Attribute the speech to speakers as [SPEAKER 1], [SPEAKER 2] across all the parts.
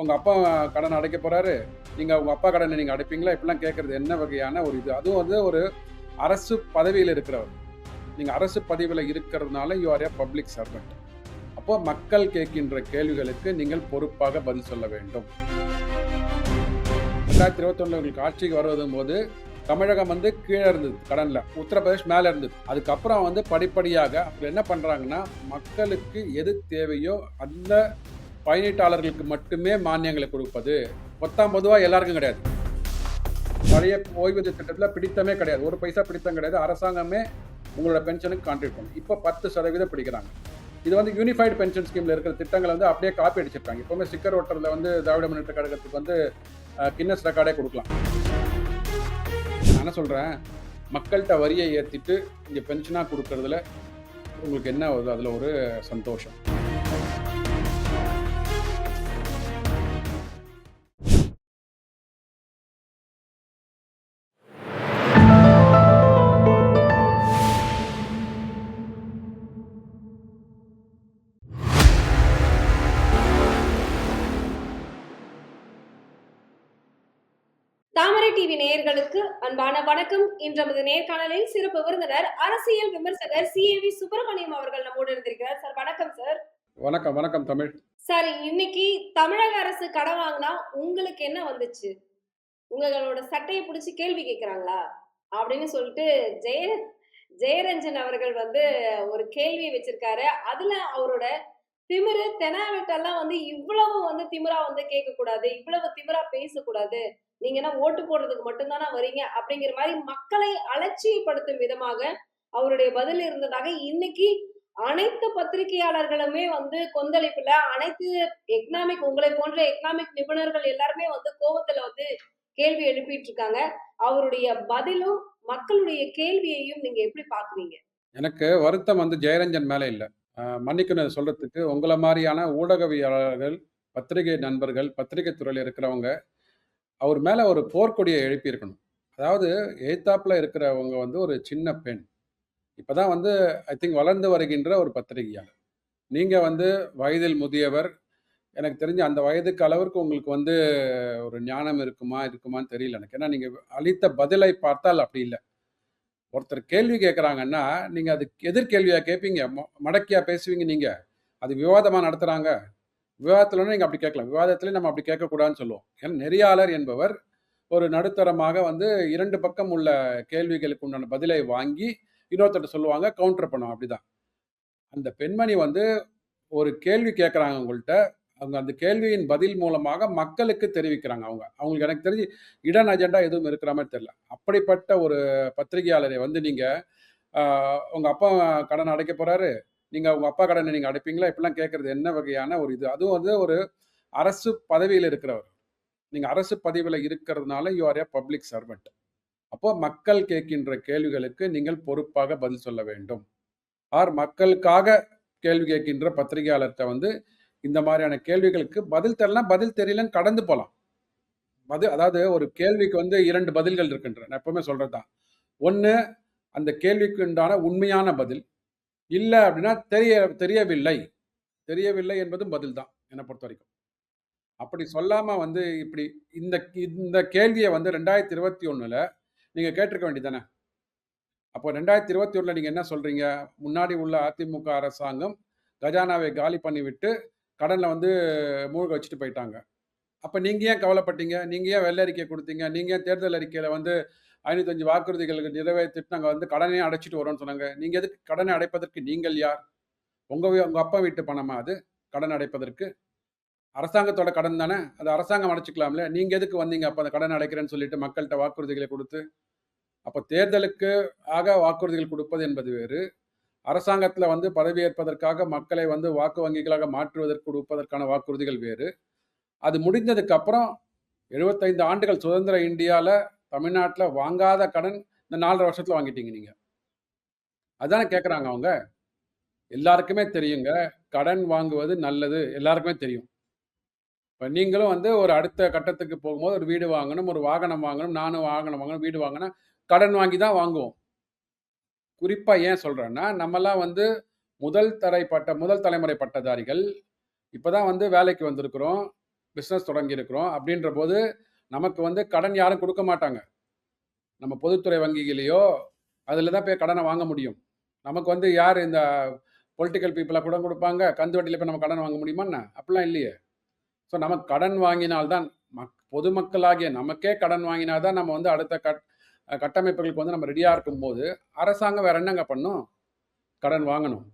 [SPEAKER 1] உங்க அப்பா கடன் அடைக்க போறாரு. நீங்க உங்க அப்பா கடனை நீங்க அடைப்பீங்களா? இப்படிலாம் கேட்கறது என்ன வகையான ஒரு இது? அதுவும் வந்து ஒரு அரசு பதவியில இருக்கிறவர். நீங்க அரசு பதவியில இருக்கிறதுனால you are a public servant. அப்போ மக்கள் கேட்கின்ற கேள்விகளுக்கு நீங்கள் பொறுப்பாக பதில் சொல்ல வேண்டும். 2021 உங்களுக்கு ஆட்சிக்கு வருவதும் போது தமிழகம் வந்து கீழே இருந்தது கடன்ல. உத்தரப்பிரதேஷ் மேல இருந்தது. அதுக்கப்புறம் வந்து படிப்படியாக அவங்க என்ன பண்றாங்கன்னா, மக்களுக்கு எது தேவையோ அந்த பயனீட்டாளர்களுக்கு மட்டுமே மானியங்களை கொடுப்பது. பொத்தாம் பொதுவா எல்லாருக்கும் கிடையாது. பழைய ஓய்வூதிய திட்டத்துல பிடித்தமே கிடையாது. ஒரு பைசா பிடித்தம் கிடையாது. அரசாங்கமே உங்களோட பென்ஷனுக்கு கான்ட்ரிபியூட் பண்ணும். இப்ப 10% பிடிக்கிறாங்க. இது வந்து யூனிஃபைடு பென்ஷன் ஸ்கீம்ல இருக்கிற திட்டங்களை வந்து அப்படியே காப்பி அடிச்சிருக்காங்க. எப்பவுமே ஸ்டிக்கர் ஒட்டுறதுல வந்து திராவிட முன்னேற்ற கழகத்துக்கு வந்து கின்னஸ் ரெக்கார்டே கொடுக்கலாம். நான் என்ன சொல்றேன், மக்கள்கிட்ட வரியை ஏத்திட்டு இங்க பென்ஷனா கொடுக்கறதுல உங்களுக்கு என்ன வருது? அதுல ஒரு சந்தோஷம்.
[SPEAKER 2] தாமரை டிவி நேயர்களுக்கு அன்பான வணக்கம். இன்று நமது நேர்காணலில் சிறப்பு விருந்தினர் அரசியல் விமர்சகர் சி.ஏ.வி. சுப்பிரமணியம் அவர்கள் நம்மோடு இருந்திருக்கிறார். சார் வணக்கம் சார்.
[SPEAKER 1] வணக்கம், வணக்கம் தமிழ்.
[SPEAKER 2] சார், இன்னைக்கு தமிழக அரசு கடன் வாங்கினா உங்களுக்கு என்ன வந்துச்சு? உங்களோட சட்டையை பிடிச்சு கேள்வி கேட்கிறாங்களா? அப்படின்னு சொல்லிட்டு ஜெய ஜெயரஞ்சன் அவர்கள் வந்து ஒரு கேள்வி வச்சிருக்காரு. அதுல அவரோட திமிரு தெனாவெட்டெல்லாம் வந்து இவ்வளவு வந்து திமிரா வந்து கேட்கக்கூடாது, இவ்வளவு திமிரா பேசக்கூடாது, நீங்க என்ன ஓட்டு போடுறதுக்கு மட்டும்தானா வரீங்க அப்படிங்கிற மாதிரி மக்களை அலட்சியப்படுத்தும் விதமாக அவருடைய பதில் இருந்ததாக இன்னைக்கு அனைத்து பத்திரிகையாளர்களுமே வந்து கொந்தளிப்புல, அனைத்து எக்கனாமிக் உங்களை போன்ற எக்கனாமிக் நிபுணர்கள் எல்லாருமே வந்து கோவத்துல வந்து கேள்வி எழுப்பிட்டு இருக்காங்க. அவருடைய பதிலும் மக்களுடைய கேள்வியையும் நீங்க எப்படி பாக்குறீங்க?
[SPEAKER 1] எனக்கு வருத்தம் வந்து ஜெயரஞ்சன் மேல இல்ல. மன்னிக்கணும் இத சொல்றதுக்கு. உங்கள மாரியான ஊடகவியலாளர்கள், பத்திரிகை நண்பர்கள், பத்திரிகை துறையில இருக்கிறவங்க, அவர் மேல ஒரு போர்க்கொடிய எழுப்பியிருக்கணும். அதாவது எதிர்த்தாப்புல இருக்கிறவங்க வந்து ஒரு சின்ன பெண். இப்பதான் வந்து ஐ திங்க் வளர்ந்து வருகின்ற ஒரு பத்திரிகையாளர். நீங்க வந்து வயதில் முதியவர். எனக்கு தெரிஞ்சு அந்த வயதுக்கு அளவிற்கு உங்களுக்கு வந்து ஒரு ஞானம் இருக்குமா? இருக்குமான்னு தெரியல எனக்கு. ஏன்னா நீங்க அளித்த பதிலை பார்த்தால் அப்படி இல்ல. ஒருத்தர் கேள்வி கேட்குறாங்கன்னா, நீங்க அதுக்கு எதிர்கேள்வியா கேட்பீங்க. மடக்கியா பேசுவீங்க நீங்க. அது விவாதமா நடத்துறாங்க. விவாதத்துல நீங்க அப்படி கேட்கலாம். விவாதத்திலே நம்ம அப்படி கேட்கக்கூடாதுன்னு சொல்லுவோம். ஏன்னா நெறியாளர் என்பவர் ஒரு நடுத்தரமாக வந்து 2 பக்கம் உள்ள கேள்விகளுக்கு உண்டான பதிலை வாங்கி, இன்னொருத்தர்ட்ட சொல்லுவாங்க. கவுண்டர் பண்ணுவாங்க. அப்படிதான். அந்த பெண்மணி வந்து ஒரு கேள்வி கேட்குறாங்க உங்கள்ட்ட. அவங்க அந்த கேள்வியின் பதில் மூலமாக மக்களுக்கு தெரிவிக்கிறாங்க அவங்க. அவங்களுக்கு எனக்கு தெரிஞ்சு இடன் அஜெண்டா எதுவும் இருக்கிற மாரி தெரியல. அப்படிப்பட்ட ஒரு பத்திரிகையாளரை வந்து நீங்க, ஆ உங்க அப்பா கடன் அடைக்க போறாரு. நீங்க உங்க அப்பா கடனை நீங்க அடைப்பீங்களா? இப்படிலாம் கேட்கறது என்ன வகையான ஒரு இது? அதுவும் வந்து ஒரு அரசு பதவியில இருக்கிறவர். நீங்க அரசு பதவியில இருக்கிறதுனால you are a public servant. அப்போ மக்கள் கேட்கின்ற கேள்விகளுக்கு நீங்கள் பொறுப்பாக பதில் சொல்ல வேண்டும். மக்களுக்காக கேள்வி கேட்கின்ற பத்திரிகையாளர்ட்ட வந்து இந்த மாதிரியான கேள்விகளுக்கு பதில் தெரியலனா பதில் தெரியலன்னு கடந்து போலாம். அதாவது ஒரு கேள்விக்கு வந்து 2 பதில்கள் இருக்கின்றன. நான் எப்பவுமே சொல்றதுதான். ஒண்ணு அந்த கேள்விக்கு உண்டான உண்மையான பதில். இல்ல அப்படின்னா தெரியவில்லை. தெரியவில்லை என்பதும் பதில் தான் என்ன பொறுத்தவரைக்கும். அப்படி சொல்லாம வந்து இப்படி இந்த இந்த கேள்விய வந்து 2021ல நீங்க கேட்டிருக்க வேண்டியது தானே. அப்போ 2021ல நீங்க என்ன சொல்றீங்க? முன்னாடி உள்ள அதிமுக அரசாங்கம் கஜானாவை காலி பண்ணிவிட்டு கடன்ல வந்து மூழ்க வச்சுட்டு போயிட்டாங்க. அப்ப நீங்க ஏன் கவலைப்பட்டீங்க? நீங்க ஏன் வெள்ளை அறிக்கை குடுத்தீங்க? நீங்க ஏன் தேர்தல் அறிக்கையில வந்து 505 வாக்குறுதிகளுக்கு நிறைவேத்திட்டு நாங்க வந்து கடனையும் அடைச்சுட்டு வரோம்ன்னு சொன்னாங்க. நீங்க எதுக்கு கடனை அடைப்பதற்கு நீங்கள் யார்? உங்க அப்பா வீட்டு பணமா அது? கடன் அடைப்பதற்கு? அரசாங்கத்தோட கடன் தானே. அது அரசாங்கம் அடைச்சுக்கலாம்ல. நீங்க எதுக்கு வந்தீங்க அப்ப அந்த கடன் அடைக்கிறேன்னு சொல்லிட்டு மக்கள்ட்ட வாக்குறுதிகளை குடுத்து? அப்ப தேர்தலுக்கு வாக்குறுதிகள் கொடுப்பது என்பது வேறு. அரசாங்கத்துல வந்து பதவியேற்பதற்காக மக்களை வந்து வாக்கு வங்கிகளாக மாற்றுவதற்கு கொடுப்பதற்கான வாக்குறுதிகள் வேறு. அது முடிந்ததுக்கு அப்புறம் 75 ஆண்டுகள் சுதந்திர இந்தியால தமிழ்நாட்டுல வாங்காத கடன் இந்த 4 1/2 வருஷத்துல வாங்கிட்டீங்க நீங்க. அதானே கேட்கறாங்க அவங்க. எல்லாருக்குமே தெரியுங்க. கடன் வாங்குவது நல்லது. எல்லாருக்குமே தெரியும். இப்ப நீங்களும் வந்து ஒரு அடுத்த கட்டத்துக்கு போகும்போது ஒரு வீடு வாங்கணும், ஒரு வாகனம் வாங்கணும். நானும் வாகனம் வாங்கணும், வீடு வாங்கனா கடன் வாங்கி தான் வாங்குவோம். குறிப்பா ஏன் சொல்றேன்னா, நம்மலாம் வந்து முதல் தலைமுறை பட்டதாரிகள். இப்பதான் வந்து வேலைக்கு வந்திருக்கிறோம். பிஸ்னஸ் தொடங்கியிருக்கிறோம். அப்படின்ற போது நமக்கு வந்து கடன் யாரும் கொடுக்க மாட்டாங்க. நம்ம பொதுத்துறை வங்கிகளையோ அதில் தான் போய் கடனை வாங்க முடியும். நமக்கு வந்து யார் இந்த பொலிட்டிக்கல் பீப்புளாக கூட கொடுப்பாங்க? கந்து வட்டியில் போய் நம்ம கடன் வாங்க முடியுமா என்ன? அப்படிலாம் இல்லையே. ஸோ நமக்கு கடன் வாங்கினால்தான் பொதுமக்களாகிய நமக்கே கடன் வாங்கினால் தான் நம்ம வந்து அடுத்த கட்டமைப்புகளுக்கு வந்து நம்ம ரெடியாக இருக்கும்போது அரசாங்கம் வேற என்னங்க பண்ணும்? கடன் வாங்கணும்.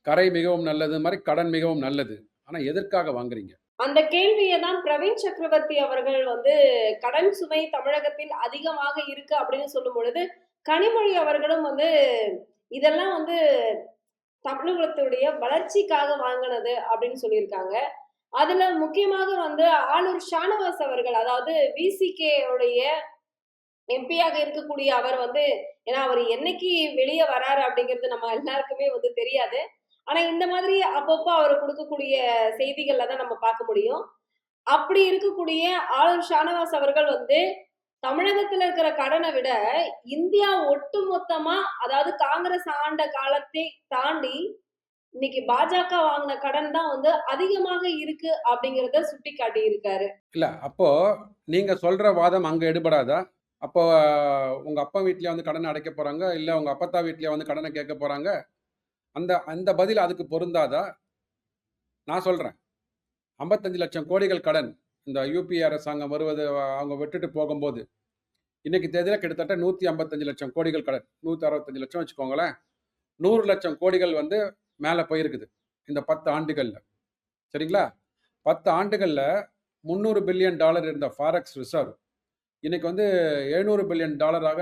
[SPEAKER 1] கரை மிகவும் நல்லது மாதிரி கடன் மிகவும் நல்லது. ஆனால் எதற்காக வாங்குறீங்க?
[SPEAKER 2] அந்த கேள்வியை தான் பிரவீன் சக்கரவர்த்தி அவர்கள் வந்து கடன் சுமை தமிழகத்தில் அதிகமாக இருக்கு அப்படின்னு சொல்லும் பொழுது, கனிமொழி அவர்களும் வந்து இதெல்லாம் வந்து தமிழகத்துடைய வளர்ச்சிக்காக வாங்கினது அப்படின்னு சொல்லியிருக்காங்க. அதுல முக்கியமாக வந்து ஆளூர் ஷானவாஸ் அவர்கள், அதாவது விசிகே உடைய எம்பியாக இருக்கக்கூடிய அவர் வந்து, ஏன்னா அவர் என்னைக்கு வெளியே வராரு அப்படிங்கிறது நம்ம எல்லாருக்குமே வந்து தெரியாது. ஆனா இந்த மாதிரி அப்பப்போ அவர் கொடுக்கக்கூடிய செய்திகள்ல தான் நம்ம பார்க்க முடியும். அப்படி இருக்கக்கூடிய ஆளுநர் ஷானவாஸ் அவர்கள் வந்து தமிழகத்துல இருக்கிற கடனை விட இந்தியா ஒட்டுமொத்தமா, அதாவது காங்கிரஸ் ஆண்ட காலத்தை தாண்டி இன்னைக்கு பாஜக வாங்கின கடன் தான் வந்து அதிகமாக இருக்கு அப்படிங்கிறத சுட்டி காட்டி இருக்காரு.
[SPEAKER 1] இல்ல அப்போ நீங்க சொல்ற வாதம் அங்க எடுபடாதா? அப்போ உங்க அப்பா வீட்லயே வந்து கடனை அடைக்க போறாங்க, இல்ல உங்க அப்பத்தா வீட்லயே வந்து கடனை கேட்க போறாங்க. அந்த அந்த பதில் அதுக்கு பொருந்தாதா? நான் சொல்றேன். 55 லட்சம் கோடிகள் கடன் இந்த யுபிஏ அரசாங்கம் வருவது அவங்க விட்டுட்டு போகும்போது, இன்னைக்கு தேதியில கிட்டத்தட்ட 155 லட்சம் கோடிகள் கடன். 165 லட்சம் வச்சுக்கோங்களேன். 100 லட்சம் கோடிகள் வந்து மேல போயிருக்குது. இந்த 10 ஆண்டுகள்ல. சரிங்களா? 10 ஆண்டுகள்ல $300 பில்லியன் இருந்த ஃபாரெக்ஸ் ரிசர்வ் இன்னைக்கு வந்து $700 பில்லியன்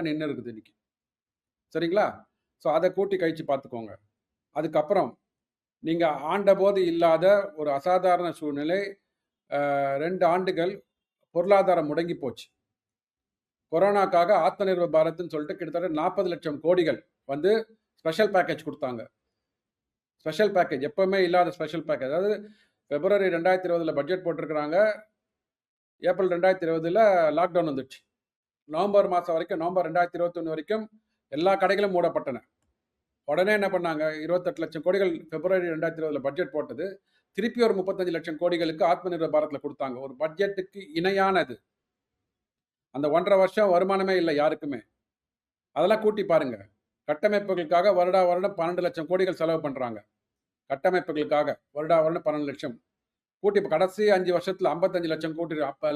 [SPEAKER 1] நின்னு இருக்குது இன்னைக்கு. சரிங்களா? ஸோ அதை கூட்டி கழிச்சு பார்த்துக்கோங்க. அதுக்கப்புறம் நீங்க ஆண்டபோது இல்லாத ஒரு அசாதாரண சூழ்நிலை 2 ஆண்டுகள் பொருளாதாரம் முடங்கி போச்சு. கொரோனாக்காக ஆத்ம நிர்பர் பாரத்ன்னு சொல்லிட்டு கிட்டத்தட்ட 40 லட்சம் கோடிகள் வந்து ஸ்பெஷல் பேக்கேஜ் கொடுத்தாங்க. ஸ்பெஷல் பேக்கேஜ் எப்பவுமே இல்லாத ஸ்பெஷல் பேக்கேஜ். அதாவது பிப்ரவரி 2020 பட்ஜெட் போட்டிருக்கிறாங்க. ஏப்ரல் 2020 லாக்டவுன் வந்துடுச்சு. நவம்பர் மாதம் வரைக்கும், நவம்பர் 2021 வரைக்கும் எல்லா கடைகளும் மூடப்பட்டன. உடனே என்ன பண்ணாங்க? 28 லட்சம் கோடிகள் பிப்ரவரி 2020 பட்ஜெட் போட்டது. திருப்பி ஒரு 35 லட்சம் கோடிகளுக்கு ஆத்ம நிர்பர் பாரத்ல கொடுத்தாங்க. ஒரு பட்ஜெட்டுக்கு இணையானது. அந்த 1.5 வருஷம் வருமானமே இல்லை யாருக்குமே. அதெல்லாம் கூட்டி பாருங்க. கட்டமைப்புகளுக்காக வருடா வருடம் 12 லட்சம் கோடிகள் செலவு பண்றாங்க. கட்டமைப்புகளுக்காக வருடா வருடம் 12 லட்சம். கூட்டி கடைசி 5 வருஷத்துல 55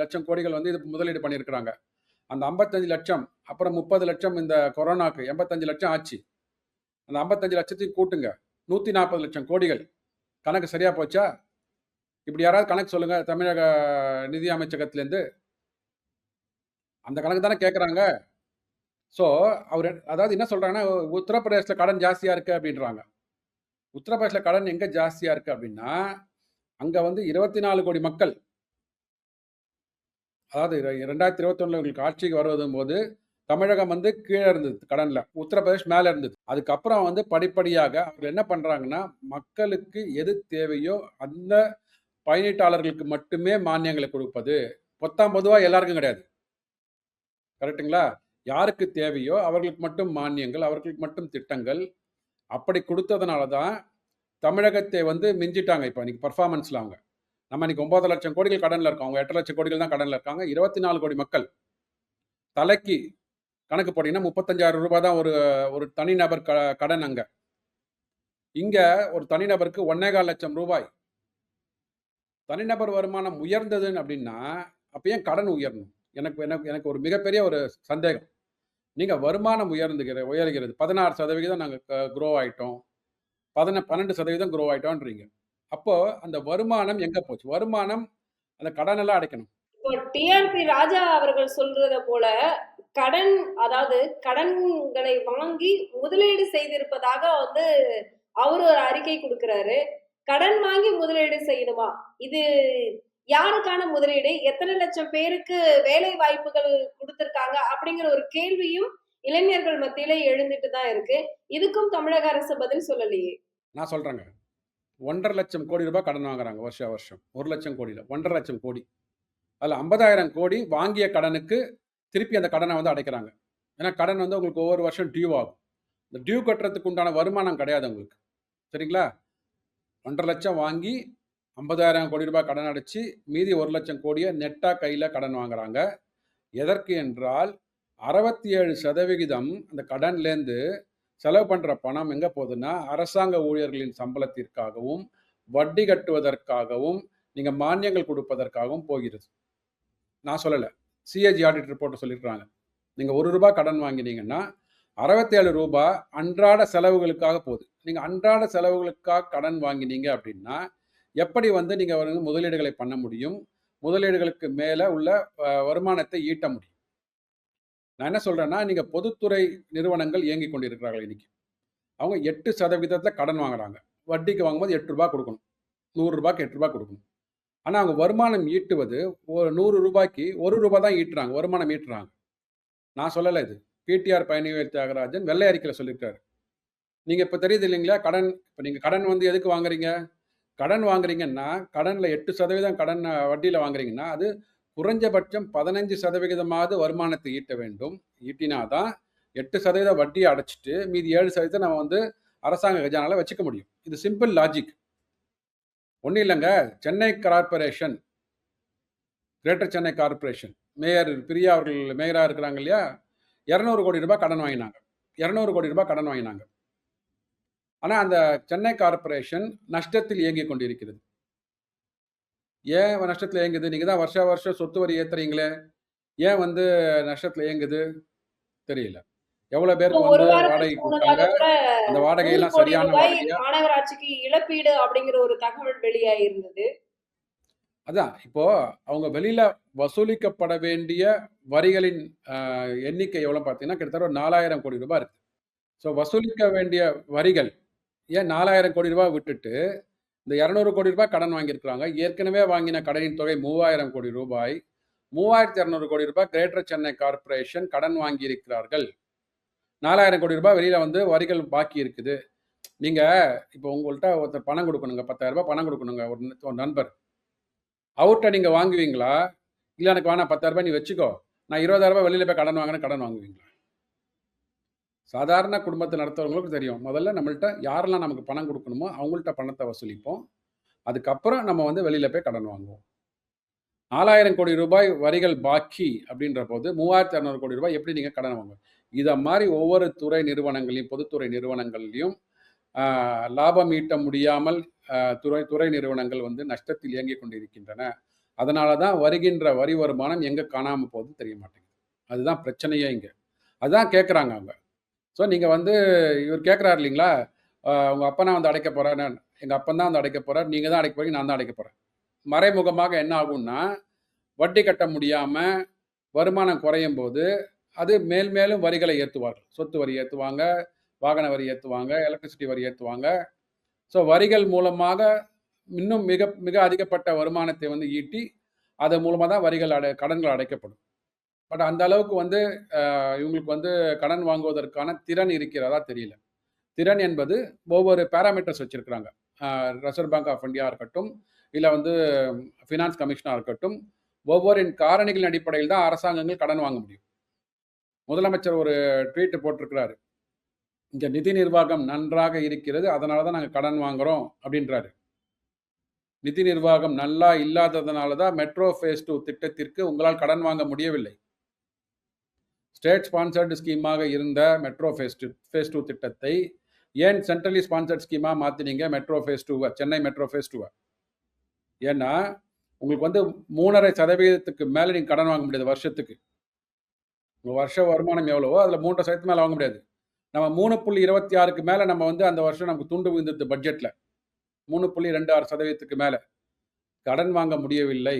[SPEAKER 1] லட்சம் கோடிகள் வந்து இது முதலீடு பண்ணியிருக்கிறாங்க. அந்த 55 லட்சம் அப்புறம் 30 லட்சம் இந்த கொரோனாக்கு 85 லட்சம் ஆச்சு. அந்த 55 லட்சத்தையும் கூட்டுங்க. 140 லட்சம் கோடிகள். கணக்கு சரியா போச்சா? இப்படி யாராவது கணக்கு சொல்லுங்க தமிழக நிதி அமைச்சகத்திலேருந்து. அந்த கணக்கு தானே கேட்குறாங்க. ஸோ அவர் அதாவது என்ன சொல்றாங்கன்னா, உத்தரப்பிரதேசத்தில் கடன் ஜாஸ்தியா இருக்கு அப்படின்றாங்க. உத்தரப்பிரதேசத்தில் கடன் எங்க ஜாஸ்தியா இருக்கு அப்படின்னா, அங்க வந்து 24 கோடி மக்கள். அதாவது 2021 உங்களுக்கு ஆட்சிக்கு வருவதும் போது தமிழகம் வந்து கீழே இருந்தது கடன்ல, உத்தரப்பிரதேஷ் மேல இருந்தது. அதுக்கப்புறம் வந்து படிப்படியாக அவங்க என்ன பண்றாங்கன்னா, மக்களுக்கு எது தேவையோ அந்த பயனீட்டாளர்களுக்கு மட்டுமே மானியங்களை கொடுப்பது. பொதுவா எல்லாருக்கும் கிடையாது. கரெக்ட்டுங்களா? யாருக்கு தேவையோ அவர்களுக்கு மட்டும் மானியங்கள், அவர்களுக்கு மட்டும் திட்டங்கள். அப்படி கொடுத்ததுனால தான் தமிழகத்தை வந்து மிஞ்சிட்டாங்க. இப்போ இன்னைக்கு பர்ஃபார்மன்ஸ்ல அவங்க. நம்ம இன்னைக்கு 9 லட்சம் கோடிகள் கடன்ல இருக்கோம். அவங்க 8 லட்சம் கோடிகள் தான் கடன்ல இருக்காங்க. 24 கோடி மக்கள். தலைக்கு கணக்கு போட்டீங்கன்னா ரூ. 35,000 தான் ஒரு தனிநபர் கடன் அங்க. இங்க ஒரு தனிநபருக்கு 1.25 லட்சம் ரூபாய். தனிநபர் வருமானம் உயர்ந்ததுன்னு அப்படின்னா, அப்ப ஏன் கடன் உயரணும்? எனக்கு எனக்கு எனக்கு ஒரு மிகப்பெரிய ஒரு சந்தேகம். நீங்க வருமானம் உயர்கிறது. 16% நாங்க குரோ ஆயிட்டோம். 12% குரோ ஆயிட்டோம்ன்றீங்க. அப்போ அந்த வருமானம் எங்க போச்சு? வருமானம் அந்த கடனெல்லாம் அடைக்கணும்.
[SPEAKER 2] இப்போ டிஆர்பி ராஜா அவர்கள் சொல்றத போல கடன், அதாவது கடன்களை வாங்கி முதலீடு செய்திருப்பதாக வந்து அவரு ஒரு அறிக்கை கொடுக்கிறாரு. கடன் வாங்கி முதலீடு செய்யணுமா? இது யாருக்கான முதலீடு? எத்தனை லட்சம் பேருக்கு வேலை வாய்ப்புகள் குடுத்திருக்காங்க? அப்படிங்கிற ஒரு கேள்வியும் இளைஞர்கள் மத்தியில எழுந்துட்டு தான் இருக்கு. இதுக்கும் தமிழக அரசு பதில் சொல்லலையே.
[SPEAKER 1] நான் சொல்றேங்க. 1.5 லட்சம் கோடி ரூபாய் கடன் வாங்குறாங்க வருஷம். 1 லட்சம் கோடியில 1.5 லட்சம் கோடி. அதுல 50,000 கோடி வாங்கிய கடனுக்கு திருப்பி அந்த கடனை வந்து அடைக்கிறாங்க. ஏன்னா கடன் வந்து உங்களுக்கு ஒவ்வொரு வருஷம் டியூ ஆகும். இந்த டியூ கட்டுறதுக்கு உண்டான வருமானம் கிடையாது உங்களுக்கு. சரிங்களா? 1.5 லட்சம் வாங்கி 50,000 கோடி ரூபாய் கடன் அடைச்சு மீதி 1,00,000 கோடியை நெட்டா கையில கடன் வாங்குறாங்க. எதற்கு என்றால் 67% அந்த கடன்லேருந்து செலவு பண்ற பணம் எங்க போகுதுன்னா, அரசாங்க ஊழியர்களின் சம்பளத்திற்காகவும், வட்டி கட்டுவதற்காகவும், நீங்க மானியங்கள் கொடுப்பதற்காகவும் போகிறது. நான் சொல்லல. சிஏஜி ஆடிட் ரிப்போர்ட்ல சொல்லியிருக்காங்க. நீங்க ரூ. 1 கடன் வாங்கினீங்கன்னா, ரூ. 67 அன்றாட செலவுகளுக்காக போகுது. நீங்க அன்றாட செலவுகளுக்காக கடன் வாங்கினீங்க அப்படின்னா, எப்படி வந்து நீங்க வந்து முதலீடுகளை பண்ண முடியும்? முதலீடுகளுக்கு மேல உள்ள வருமானத்தை ஈட்ட முடியும். நான் என்ன சொல்றேன்னா, நீங்க பொதுத்துறை நிறுவனங்கள் இயங்கிக் கொண்டிருக்கிறார்கள் இன்னைக்கு. அவங்க 8% கடன் வாங்குறாங்க. வட்டிக்கு வாங்கும்போது ரூ. 8 கொடுக்கணும். ரூ. 100க்கு ரூ. 8 கொடுக்கணும். ஆனா அவங்க வருமானம் ஈட்டுவது ஒரு ரூ. 100க்கு ரூ. 1 தான் ஈட்டுறாங்க. வருமானம் ஈட்டுறாங்க. நான் சொல்லல இது. பிடிஆர் பழனிவேல் தியாகராஜன் வெள்ளை அறிக்கையில சொல்லியிருக்காரு. நீங்க இப்ப தெரியுது இல்லைங்களா? இப்ப நீங்க கடன் வந்து எதுக்கு வாங்குறீங்க? கடன் வாங்குறீங்கன்னா, கடன்ல 8% கடன் வட்டியில வாங்குறீங்கன்னா, அது குறைஞ்சபட்சம் 15% வருமானத்தை ஈட்ட வேண்டும். ஈட்டினா தான் 8% வட்டியை அடைச்சிட்டு மீதி 7% நம்ம வந்து அரசாங்க கஜானால வச்சுக்க முடியும். இது சிம்பிள் லாஜிக். ஒண்ணும் இல்லைங்க. Chennai corporation, greater Chennai corporation mayor Priya அவர்கள் மேயரா இருக்கிறாங்க இல்லையா? 200 கோடி ரூபாய் கடன் வாங்கினாங்க. 200 கோடி ரூபாய் கடன் வாங்கினாங்க. ஆனா அந்த சென்னை கார்ப்பரேஷன் நஷ்டத்தில் இயங்கிக் கொண்டிருக்கிறது. ஏன் நஷ்டத்தில் இயங்குது? நீங்க தான் வருஷம் சொத்து வரி ஏத்துறீங்களே, ஏன் வந்து நஷ்டத்தில் இயங்குது? தெரியல. எவ்வளவு
[SPEAKER 2] இப்போ
[SPEAKER 1] பேருக்கு
[SPEAKER 2] ஒரு
[SPEAKER 1] வந்து வாடகை
[SPEAKER 2] வாரத்துக்கு
[SPEAKER 1] கொடுத்தாங்க?
[SPEAKER 2] முன்னதாக கூட
[SPEAKER 1] அந்த
[SPEAKER 2] 100
[SPEAKER 1] வாடகையெல்லாம்
[SPEAKER 2] கோடி
[SPEAKER 1] சரியான
[SPEAKER 2] ரூபாய்
[SPEAKER 1] வாடகையா?
[SPEAKER 2] மாநகராட்சிக்கு இழப்பீடு அப்படிங்கிற ஒரு தகவல் வெளியாகியிருந்தது.
[SPEAKER 1] அதான் இப்போ அவங்க வெளியில வசூலிக்கப்பட வேண்டிய வரிகளின் எண்ணிக்கை எவ்வளவு பார்த்தீங்கன்னா, கிட்டத்தட்ட ஒரு 4,000 கோடி ரூபாய் இருக்கு. ஸோ வசூலிக்க வேண்டிய வரிகள் ஏன் 4,000 கோடி ரூபாய் விட்டுட்டு இந்த 200 கோடி ரூபாய் கடன் வாங்கியிருக்கிறாங்க. ஏற்கனவே வாங்கின கடனின் தொகை 3,000 கோடி ரூபாய். 3,200 கோடி ரூபாய் கிரேட்டர் சென்னை கார்ப்பரேஷன் கடன் வாங்கியிருக்கிறார்கள். 4,000 கோடி ரூபாய் வெளியில வந்து வரிகள் பாக்கி இருக்குது. நீங்க இப்போ உங்கள்ட்ட ஒருத்தர் பணம் கொடுக்கணுங்க, 10,000 ரூபாய் பணம் கொடுக்கணுங்க ஒரு நண்பர். அவர்கிட்ட நீங்க வாங்குவீங்களா? இல்ல எனக்கு வேணாம் 10,000 ரூபாய் நீ வச்சுக்கோ, நான் 20,000 ரூபாய் வெளியில போய் கடன் வாங்கினேன் கடன் வாங்குவீங்களா? சாதாரண குடும்பத்தை நடத்துறவங்களுக்கு தெரியும். முதல்ல நம்மள்ட்ட யாரெல்லாம் நமக்கு பணம் கொடுக்கணுமோ அவங்கள்ட்ட பணத்தை வசூலிப்போம். அதுக்கப்புறம் நம்ம வந்து வெளியில போய் கடன் வாங்குவோம். 4,000 கோடி ரூபாய் வரிகள் பாக்கி அப்படின்ற போது 3,200 கோடி ரூபாய் எப்படி நீங்க கடன் வாங்குவீங்க? இதை மாதிரி ஒவ்வொரு துறை நிறுவனங்களையும் பொதுத்துறை நிறுவனங்களையும் லாபம் ஈட்ட முடியாமல் துறை நிறுவனங்கள் வந்து நஷ்டத்தில் இயங்கிக் கொண்டிருக்கின்றன. அதனால தான் வருகின்ற வரி வருமானம் எங்கே காணாமல் போகுதுன்னு தெரிய மாட்டேங்குது. அதுதான் பிரச்சனையே இங்கே. அதுதான் கேட்குறாங்க அவங்க. ஸோ நீங்கள் வந்து இவர் கேட்குறாரு இல்லைங்களா, உங்கள் அப்பனா வந்து அடைக்க போகிறார், எங்கள் அப்பன் தான் வந்து அடைக்க போகிறார், நீங்கள் தான் அடைக்க போகிறீங்க, நான் தான் அடைக்க போகிறேன். மறைமுகமாக என்ன ஆகும்னா, வட்டி கட்ட முடியாமல் வருமானம் குறையும் போது அது மேலும் வரிகளை ஏற்றுவார்கள். சொத்து வரி ஏற்றுவாங்க, வாகன வரி ஏற்றுவாங்க, எலக்ட்ரிசிட்டி வரி ஏற்றுவாங்க. ஸோ வரிகள் மூலமாக இன்னும் மிக மிக அதிகப்பட்ட வருமானத்தை வந்து ஈட்டி அதன் மூலமாக தான் கடன்கள் அடைக்கப்படும். பட் அந்த அளவுக்கு வந்து இவங்களுக்கு வந்து கடன் வாங்குவதற்கான திறன் இருக்கிறதா தெரியல. திறன் என்பது ஒவ்வொரு பேராமீட்டர்ஸ் வச்சிருக்கிறாங்க. ரிசர்வ் பேங்க் ஆஃப் இந்தியா இருக்கட்டும், இல்லை வந்து ஃபினான்ஸ் கமிஷனாக இருக்கட்டும், ஒவ்வொரு காரணிகளின் அடிப்படையில் தான் அரசாங்கங்கள் கடன் வாங்க முடியும். முதலமைச்சர் ஒரு ட்வீட் போட்டிருக்கிறாரு, இங்க நிதி நிர்வாகம் நன்றாக இருக்கிறது, அதனால தான் நாங்கள் கடன் வாங்குறோம் அப்படின்றாரு. நிதி நிர்வாகம் நல்லா இல்லாததுனால தான் மெட்ரோ ஃபேஸ் 2 திட்டத்திற்கு உங்களால் கடன் வாங்க முடியவில்லை. ஸ்டேட் ஸ்பான்சர்டு ஸ்கீமாக இருந்த மெட்ரோ ஃபேஸ் 2 திட்டத்தை ஏன் சென்ட்ரலி ஸ்பான்சர்ட் ஸ்கீமாக மாற்றினீங்க? Metro phase 2 Chennai metro phase 2. ஏன்னா உங்களுக்கு வந்து 3.5% மேலே நீங்கள் கடன் வாங்க முடியாது வருஷத்துக்கு. உங்கள் வருஷ வருமானம் எவ்வளவோ அதில் 3% மேலே வாங்க முடியாது. நம்ம 3.26க்கு மேலே நம்ம வந்து அந்த வருஷம் நமக்கு துண்டு விழுந்தது பட்ஜெட்டில் 3.26% மேலே கடன் வாங்க முடியவில்லை.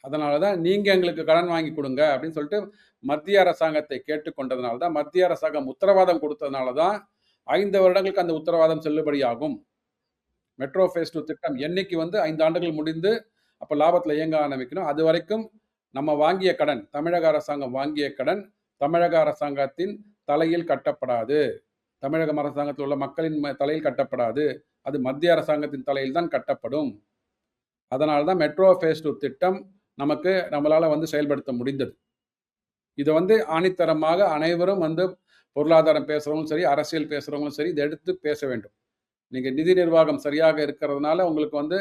[SPEAKER 1] அதனால தான் நீங்கள் எங்களுக்கு கடன் வாங்கி கொடுங்க அப்படின்னு சொல்லிட்டு மத்திய அரசாங்கத்தை கேட்டுக்கொண்டதுனால தான், மத்திய அரசாங்கம் உத்தரவாதம் கொடுத்ததுனால தான் 5 வருடங்களுக்கு அந்த உத்தரவாதம் செல்லுபடியாகும். மெட்ரோ ஃபேஸ் 2 திட்டம் என்னைக்கு வந்து 5 ஆண்டுகள் முடிந்து அப்போ லாபத்தில் இயங்க ஆரம்பிக்கணும். அது வரைக்கும் நம்ம வாங்கிய கடன், தமிழக அரசாங்கம் வாங்கிய கடன் தமிழக அரசாங்கத்தின் தலையில் கட்டப்படாது. தமிழக அரசாங்கத்தில் உள்ள மக்களின் தலையில் கட்டப்படாது. அது மத்திய அரசாங்கத்தின் தலையில் தான் கட்டப்படும். அதனால தான் மெட்ரோ ஃபேஸ் 2 திட்டம் நம்மளால் வந்து செயல்படுத்த முடிந்தது. இதை வந்து ஆணித்தரமாக அனைவரும் வந்து பொருளாதாரம் பேசுகிறவங்களும் சரி, அரசியல் பேசுகிறவங்களும் சரி, இதை எடுத்து பேச வேண்டும். நீங்கள் நிதி நிர்வாகம் சரியாக இருக்கிறதுனால உங்களுக்கு வந்து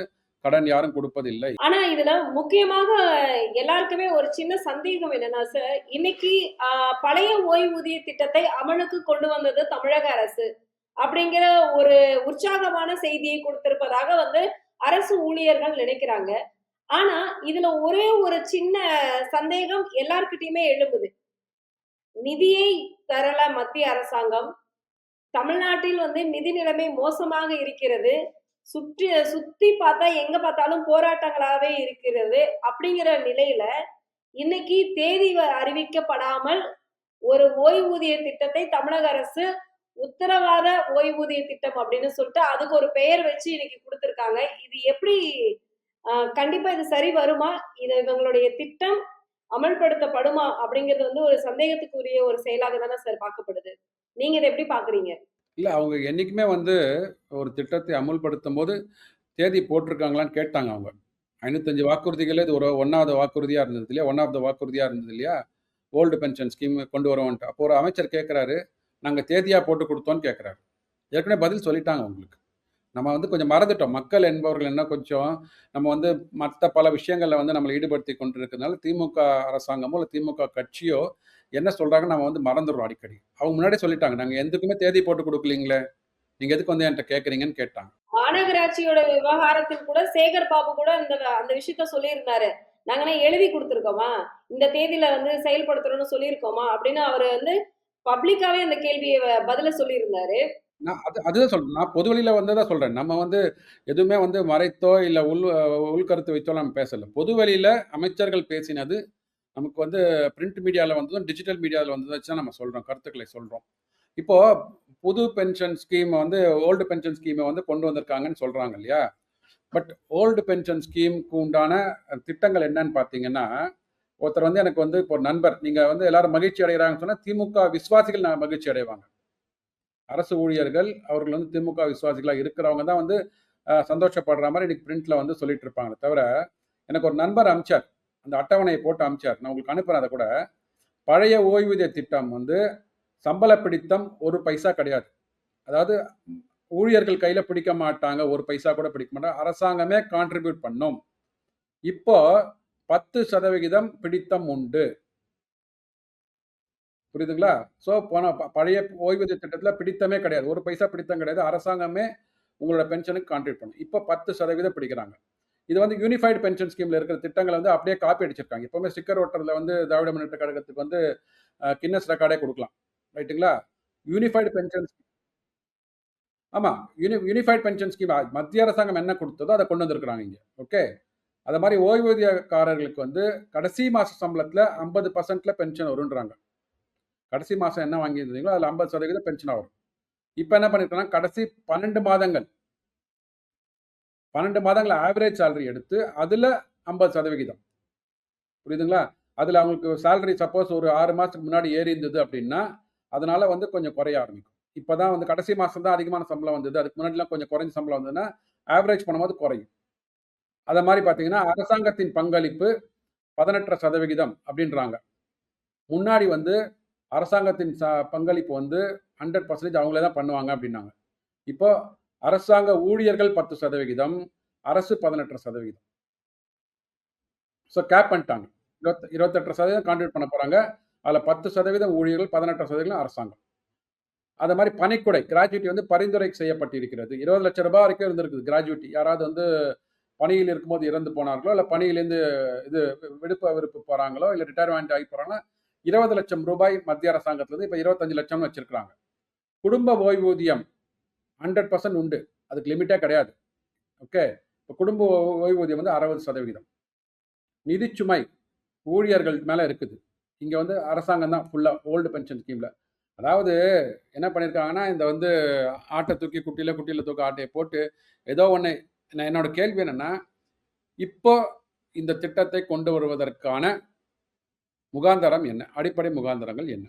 [SPEAKER 1] கடன் யாரும் கொடுப்பதில்லை.
[SPEAKER 2] ஆனா இதுல முக்கியமாக எல்லாருக்குமே ஒரு சின்ன சந்தேகம் என்னன்னா சார், இன்னைக்கு அ பழைய ஓய்வூதிய திட்டத்தை அமலுக்கு கொண்டு வந்தது தமிழக அரசு. அப்படிங்கிற ஒரு உற்சாகமான செய்தியை குடுத்திருப்பதாக வந்து அரசு ஊழியர்கள் நினைக்கிறாங்க. ஆனா, இதுல ஒரே ஒரு சின்ன சந்தேகம் எல்லார்கிட்டயுமே எழும்புது. நிதியை தரல மத்திய அரசாங்கம். தமிழ்நாட்டில் வந்து நிதி நிலைமை மோசமாக இருக்கிறது. சுத்தி பார்த்தா எங்க பார்த்தாலும் போராட்டங்களாவே இருக்கிறது. அப்படிங்கிற நிலையில, இன்னைக்கு தேதி அறிவிக்கப்படாமல் ஒரு ஓய்வூதிய திட்டத்தை தமிழக அரசு உத்தரவாத ஓய்வூதிய திட்டம் அப்படின்னு சொல்லிட்டு அதுக்கு ஒரு பெயர் வச்சு இன்னைக்கு குடுத்திருக்காங்க. இது எப்படி கண்டிப்பா இது சரி வருமா? இது இவங்களுடைய திட்டம் அமல்படுத்தப்படுமா? அப்படிங்கிறது வந்து ஒரு சந்தேகத்துக்குரிய ஒரு செயலாக தானே சார் பார்க்கப்படுது. நீங்க இத எப்படி பார்க்குறீங்க?
[SPEAKER 1] இல்ல அவங்க என்னைக்குமே வந்து ஒரு திட்டத்தை அமுல்படுத்தும்போது, தேதி போட்டிருக்காங்களான்னு கேட்டாங்க அவங்க. 505 வாக்குறுதிகளே இது ஒரு 1வது வாக்குறுதியா இருந்தது இல்லையா? ஒன் ஆஃப் த வாக்குறுதியா இருந்தது இல்லையா? ஓல்டு பென்ஷன் ஸ்கீம் கொண்டு வருவோன்ட்டு. அப்போ ஒரு அமைச்சர் கேட்கிறாரு, "நாங்க தேதியா போட்டு குடுத்தோம்ன்னு" கேட்கிறாரு. ஏற்கனவே பதில் சொல்லிட்டாங்க உங்களுக்கு. நம்ம வந்து கொஞ்சம் மறந்துட்டோம். மக்கள் என்பவர்கள் என்ன கொஞ்சம் நம்ம வந்து மத்த பல விஷயங்கள்ல வந்து நம்மள ஈடுபடுத்திக் கொண்டிருக்கிறதுனால, திமுக அரசாங்கமோ, இல்ல திமுக கட்சியோ என்ன சொல்றாங்கன்னு நம்ம வந்து மறந்துடுறோம் அடிக்கடி. அவங்க முன்னாடியே சொல்லிட்டாங்க. "நாங்க எதுக்குமே தேதி போட்டு குடுக்கலீங்களே! நீங்க எதுக்கு வந்து என்ட்ட கேட்கிறீங்கன்னு" கேட்டாங்க.
[SPEAKER 2] மாநகராட்சியோட விவகாரத்தில் கூட சேகர் பாபு கூட அந்த விஷயத்த சொல்லியிருந்தாரு. நாங்கலாம் எழுதி குடுத்துருக்கோமா? இந்த தேதியில வந்து செயல்படுத்தணும்னு சொல்லியிருக்கோமா? அப்படின்னு அவரு வந்து பப்ளிக்காவே அந்த கேள்விய பதில சொல்லியிருந்தாரு.
[SPEAKER 1] நான் அதுதான் சொல்றேன். நான் பொது வெளியில வந்தத சொல்றேன். நம்ம வந்து எதுவுமே வந்து மறைத்தோ, இல்ல உள்கருத்து வைத்தோ நம்ம பேசல. பொது வெளியில அமைச்சர்கள் பேசினது, நமக்கு வந்து பிரிண்ட் மீடியால வந்ததும், டிஜிட்டல் மீடியால வந்தத வச்சு தான் நம்ம சொல்றோம். கருத்துக்களை சொல்றோம். இப்போ புது பென்ஷன் ஸ்கீம வந்து ஓல்டு பென்ஷன் ஸ்கீம வந்து கொண்டு வந்திருக்காங்கன்னு சொல்றாங்க இல்லையா? பட் ஓல்டு பென்ஷன் ஸ்கீம்க்கு உண்டான திட்டங்கள் என்னன்னு பார்த்தீங்கன்னா, ஒருத்தர் வந்து எனக்கு வந்து இப்போ ஒரு நண்பர், நீங்க வந்து எல்லாரும் மகிழ்ச்சி அடைகிறாங்கன்னு சொன்னா, திமுக விசுவாசிகள் மகிழ்ச்சி அடைவாங்க. அரசு ஊழியர்கள், அவர்கள் வந்து திமுக விசுவாசிகளா இருக்கிறவங்க தான் வந்து சந்தோஷப்படுற மாரி இன்னைக்கு பிரிண்ட்ல வந்து சொல்லிட்டு இருப்பாங்களே தவிர, எனக்கு ஒரு நண்பர் அனுப்பிச்சார். அந்த அட்டவணைய போட்டு அனுப்பிச்சார். நான் உங்களுக்கு அனுப்புறேன் அத கூட. பழைய ஓய்வூதிய திட்டம் வந்து சம்பள பிடித்தம் 1 பைசா கிடையாது. அதாவது ஊழியர்கள் கையில பிடிக்க மாட்டாங்க. 1 பைசா கூட பிடிக்க மாட்டாங்க. அரசாங்கமே கான்ட்ரிபியூட் பண்ணும். இப்போ 10% பிடித்தம் உண்டு. புரியுதுங்களா? ஸோ போன பழைய ஓய்வூதிய திட்டத்தில பிடித்தமே கிடையாது. 1 பைசா பிடித்தம் கிடையாது. அரசாங்கமே உங்களோட பென்ஷனுக்கு கான்ட்ரிபியூட் பண்ணும். இப்போ 10% பிடிக்கிறாங்க. இது வந்து யூனிஃபைட் பென்ஷன் ஸ்கீம்ல இருக்கிற திட்டங்கள வந்து அப்படியே காப்பி அடிச்சிருக்காங்க. எப்பவுமே ஸ்டிக்கர் ஒட்டுறதுல வந்து திராவிட முன்னேற்ற கழகத்துக்கு வந்து கின்னஸ் ரெக்கார்டே குடுக்கலாம். ரைட்டுங்களா? யூனிஃபைடு பென்ஷன் ஆமா. யூனிஃபைட் பென்ஷன் ஸ்கீம் மத்திய அரசாங்கம் என்ன குடுத்ததோ அத கொண்டு வந்திருக்கிறாங்க இங்க. ஓகே. அத மாரி ஓய்வூதியக்காரர்களுக்கு வந்து கடைசி மாச சம்பளத்தில 50%ல பென்ஷன் வரும்ன்றாங்க. கடைசி மாசம் என்ன வாங்கியிருந்தீங்களோ அதில 50% பென்ஷனா வரும். இப்ப என்ன பண்ணியிருக்காங்கன்னா, கடைசி 12 மாதங்கள் 12 மாதங்கள் ஆவரேஜ் சேலரி எடுத்து, அதுல 50% புரியுதுங்களா? அதுல அவங்களுக்கு சேலரி சப்போஸ் ஒரு 6 மாசத்துக்கு முன்னாடி ஏறி இருந்தது அப்படின்னா, அதனால வந்து கொஞ்சம் குறைய ஆரம்பிக்கும். இப்பதான் வந்து கடைசி மாசம் தான் அதிகமான சம்பளம் வந்தது. அதுக்கு முன்னாடிலாம் கொஞ்சம் குறைஞ்ச சம்பளம் வந்ததுன்னா, ஆவரேஜ் பண்ணும்போது குறையும். அத மாரி பார்த்தீங்கன்னா, அரசாங்கத்தின் பங்களிப்பு 18% அப்படின்றாங்க. முன்னாடி வந்து அரசாங்கத்தின் பங்களிப்பு வந்து 100% அவங்களே தான் பண்ணுவாங்க அப்படின்னாங்க. இப்போ அரசாங்க ஊழியர்கள் 10%, அரசு 18%. ஸோ கேப் பண்ணிட்டாங்க. 28% கான்ட்ரிபியூட் பண்ண போறாங்க. அதுல 10% ஊழியர்கள், 18% அரசாங்கம். அத மாரி பணிக்கொடை, கிராஜுவிட்டி வந்து பரிந்துரை செய்யப்பட்டிருக்கிறது. ரூ. 20,00,000 வரைக்கும் இருந்திருக்குது கிராஜுவிட்டி. யாராவது வந்து பணியில் இருக்கும்போது இறந்து போனார்களோ, இல்ல பணியிலேருந்து இது விடுப்பு போறாங்களோ, இல்ல ரிட்டயர்மென்ட் ஆகி போறாங்கன்னா, ரூ. 20,00,000 மத்திய அரசாங்கத்திலிருந்து இப்ப 25,00,000ன்னு வச்சிருக்காங்க. குடும்ப ஓய்வூதியம் 100% உண்டு. அதுக்கு லிமிட்டே கிடையாது. ஓகே. இப்ப குடும்ப ஓய்வூதியம் வந்து 60%. நிதிச்சுமை ஊழியர்கள் மேல இருக்குது. இங்க வந்து அரசாங்கம் தான் ஃபுல்லா ஓல்டு பென்ஷன் ஸ்கீம்ல. அதாவது என்ன பண்ணியிருக்காங்கன்னா, இந்த வந்து ஆட்ட தூக்கி குட்டியில, குட்டியில தூக்க ஆட்டைய போட்டு ஏதோ ஒண்ணு என்னோட கேள்வி என்னன்னா, இப்போ இந்த திட்டத்தை கொண்டு வருவதற்கான முகாந்தரம் என்ன? அடிப்படை முகாந்தரங்கள் என்ன?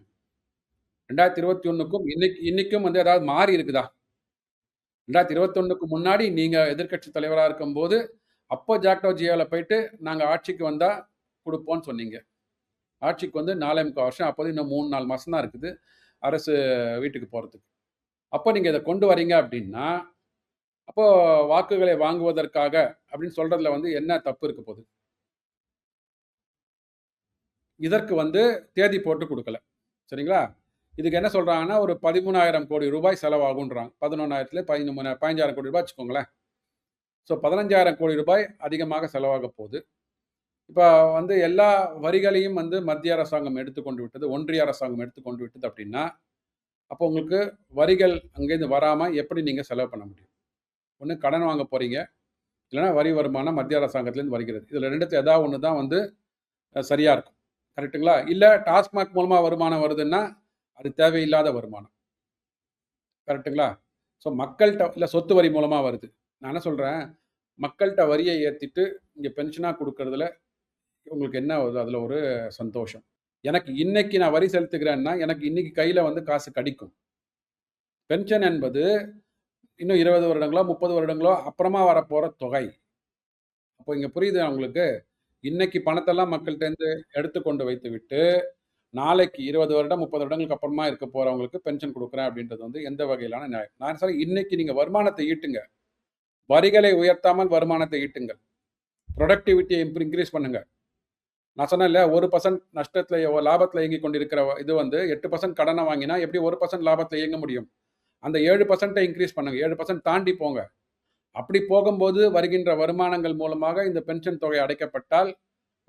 [SPEAKER 1] 2021க்கும் இன்னைக்கும் வந்து ஏதாவது மாறி இருக்குதா? 2021க்கு முன்னாடி நீங்க எதிர்க்கட்சி தலைவரா இருக்கும்போது, அப்போ ஜாக்டோ ஜியோல போயிட்டு நாங்க ஆட்சிக்கு வந்தா குடுப்போம்ன்னு சொன்னீங்க. ஆட்சிக்கு வந்து 4 1/4 வருஷம். அப்போது இன்னும் 3, 4 மாசம் தான் இருக்குது. அரசு வீட்டுக்கு போறதுக்கு. அப்போ நீங்க இத கொண்டு வரீங்க அப்டின்னா, அப்போ வாக்குகளை வாங்குவதற்காக அப்படின்னு சொல்றதுல வந்து என்ன தப்பு இருக்க போகுது? இதற்கு வந்து தேதி போட்டு குடுக்கல. சரிங்களா? இதுக்கு என்ன சொல்றாங்கன்னா, ஒரு 13,000 கோடி ரூபாய் செலவாகுன்றாங்க. 11,000த்துல 15,000 கோடி ரூபாய் வச்சுக்கோங்களேன். ஸோ 15,000 கோடி ரூபாய் அதிகமாக செலவாக போகுது. இப்ப வந்து எல்லா வரிகளையும் வந்து மத்திய அரசாங்கம் எடுத்துக்கொண்டு விட்டது, ஒன்றிய அரசாங்கம் எடுத்துக்கொண்டு விட்டது அப்படின்னா, அப்போ உங்களுக்கு வரிகள் அங்கேருந்து வராம எப்படி நீங்க செலவு பண்ண முடியும்? ஒண்ணு கடன் வாங்க போறீங்க, இல்லன்னா வரி வருமானம் மத்திய அரசாங்கத்திலேருந்து வருகிறது. இதுல 2த்துல ஏதாவது ஒண்ணு தான் வந்து சரியா இருக்கும். கரெக்ட்டுங்களா? இல்ல டாஸ்மாக் மூலமா வருமானம் வருதுன்னா, அது தேவையில்லாத வருமானம். கரெக்ட்டுங்களா? ஸோ மக்கள்ட்ட இல்ல சொத்து வரி மூலமா வருது. நான் என்ன சொல்றேன், மக்கள்ட்ட வரிய ஏத்திட்டு, இங்க பென்ஷனா குடுக்கறதுல உங்களுக்கு என்ன வருது? அதுல ஒரு சந்தோஷம். எனக்கு இன்னைக்கு நான் வரி செலுத்துகிறேன்னா, எனக்கு இன்னைக்கு கையில வந்து காசு கடிக்கும். பென்ஷன் என்பது இன்னும் 20 வருடங்களோ, 30 வருடங்களோ அப்புறமா வரப்போற தொகை. அப்போ இங்க புரியுதா உங்களுக்கு? இன்னைக்கு பணத்தெல்லாம் மக்கள்ட்டேருந்து எடுத்து கொண்டு வைத்துவிட்டு, நாளைக்கு 20 வருடம், 30 வருடங்களுக்கு அப்புறமா இருக்க போறவங்களுக்கு பென்ஷன் குடுக்குறேன் அப்படின்றது வந்து எந்த வகையிலான நியாயம்? நான் சொல்றேன் இன்னைக்கு நீங்க வருமானத்தை ஈட்டுங்க. வரிகளை உயர்த்தாமல் வருமானத்தை ஈட்டுங்கள். புரொடக்டிவிட்டிய இன்கிரீஸ் பண்ணுங்க. நான் சொன்னேன்ல 1% நஷ்டத்துல லாபத்துல இயங்கிக் கொண்டிருக்கிற இது வந்து 8% கடன வாங்கினா எப்படி 1% லாபத்துல இயங்க முடியும்? அந்த 7% இன்கிரீஸ் பண்ணுங்க. 7% தாண்டி போங்க. அப்படி போகும்போது வருகின்ற வருமானங்கள் மூலமாக இந்த பென்ஷன் தொகை அடைக்கப்பட்டால்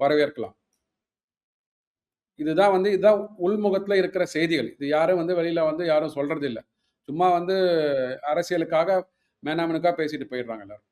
[SPEAKER 1] வரவேற்கலாம். இதுதான் உள்முகத்துல இருக்கிற செய்திகள். இது யாரும் வந்து வெளியில வந்து யாரும் சொல்றது இல்ல. சும்மா வந்து அரசியலுக்காக மேனாமினுக்கா பேசிட்டு போயிடுறாங்க எல்லாரும்.